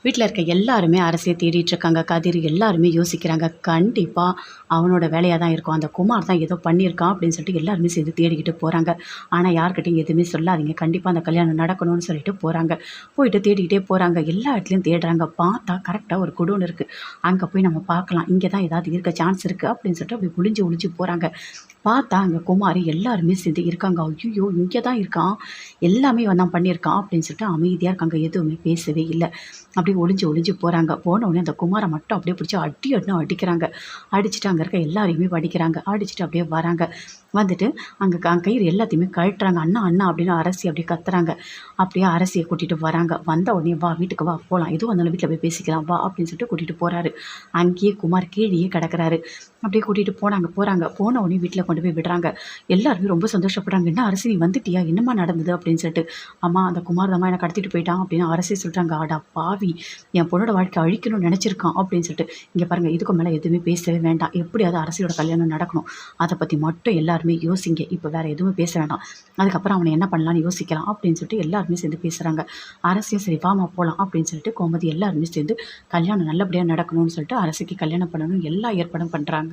வீட்டில் இருக்க எல்லாருமே அரசியை தேடிட்டு இருக்காங்க. கதிர் எல்லாருமே யோசிக்கிறாங்க. கண்டிப்பாக அவனோட வேலையாக தான் இருக்கும். அந்த குமார் தான் ஏதோ பண்ணியிருக்கான் அப்படின்னு சொல்லிட்டு எல்லாருமே சேர்ந்து தேடிக்கிட்டு போகிறாங்க. ஆனால் யார்கிட்டையும் எதுவுமே சொல்லாதீங்க. கண்டிப்பாக அந்த கல்யாணம் நடக்கணும்னு சொல்லிட்டு போகிறாங்க. போயிட்டு தேடிக்கிட்டே போகிறாங்க. எல்லா இடத்துலையும் தேடுறாங்க. பார்த்தா கரெக்டாக ஒரு குடோன் இருக்குது. அங்கே போய் நம்ம பார்க்கலாம். இங்கே தான் ஏதாவது இருக்க சான்ஸ் இருக்குது அப்படின்னு சொல்லிட்டு அப்படி ஒளிஞ்சு ஒளிஞ்சு போகிறாங்க. பார்த்தா அங்கே குமார் எல்லாருமே சேர்ந்து இருக்காங்க. ஐயோ, இங்கே தான் இருக்கான், எல்லாமே இவன் தான் பண்ணியிருக்கான் அப்படின்னு சொல்லிட்டு அமைதியாக இருக்காங்க. எதுவுமே பேசவே இல்லை. அப்படியே ஒளிஞ்சு ஒளிஞ்சு போகிறாங்க. போனவுடனே அந்த குமாரை மட்டும் அப்படியே பிடிச்சி அடிக்கிறாங்க. அடிச்சுட்டு அங்கே இருக்க எல்லாரையுமே அடிக்கிறாங்க. அடிச்சுட்டு அப்படியே வராங்க. வந்துட்டு அங்கே கயிறு எல்லாத்தையுமே கழட்டுறாங்க. அண்ணா அண்ணா அப்படின்னு அரசி அப்படியே கத்துறாங்க. அப்படியே அரசியை கூட்டிகிட்டு வராங்க. வந்த உடனே வா வீட்டுக்கு வா போகலாம், எதுவும் வந்தாலும் வீட்டில் போய் பேசிக்கலாம் வா அப்படின்னு சொல்லிட்டு கூட்டிகிட்டு போகிறாரு. அங்கேயே குமார் கீழேயே கிடக்கிறாரு. அப்படியே கூட்டிகிட்டு போகிறாங்க. போன உடனே வீட்டில் கொண்டு போய் விடுறாங்க. எல்லாருமே ரொம்ப சந்தோஷப்படுறாங்க. என்ன அரசி நீ வந்துட்டியா, என்னம்மா நடந்தது அப்படின்னு சொல்லிட்டு. அம்மா அந்த குமார் தாம்மா என்னை கடத்திட்டு போயிட்டான் அப்படின்னு அரசி சொல்கிறாங்க. ஆடா பாவி, என் பொண்ணோட வாழ்க்கை அழிக்கணும்னு நினச்சிருக்கான் அப்படின்னு சொல்லிட்டு. இங்கே பாருங்கள், இதுக்கு மேலே எதுவுமே பேசவே வேண்டாம். எப்படியாவது அரசியோட கல்யாணம் நடக்கணும், அதை பற்றி மட்டும் எல்லாருமே யோசிங்க. இப்போ வேறு எதுவுமே பேச வேண்டாம். அதுக்கப்புறம் அவனை என்ன பண்ணலான்னு யோசிக்கலாம் அப்படின்னு சொல்லிட்டு எல்லாருமே சேர்ந்து பேசுகிறாங்க. அரசியும் சரி வாமா போகலாம் அப்படின்னு சொல்லிட்டு கோமதி எல்லாருமே சேர்ந்து கல்யாணம் நல்லபடியாக நடக்கணும்னு சொல்லிட்டு அரசிக்கு கல்யாணம் பண்ணணும் எல்லா ஏற்பாடும் பண்ணுறாங்க.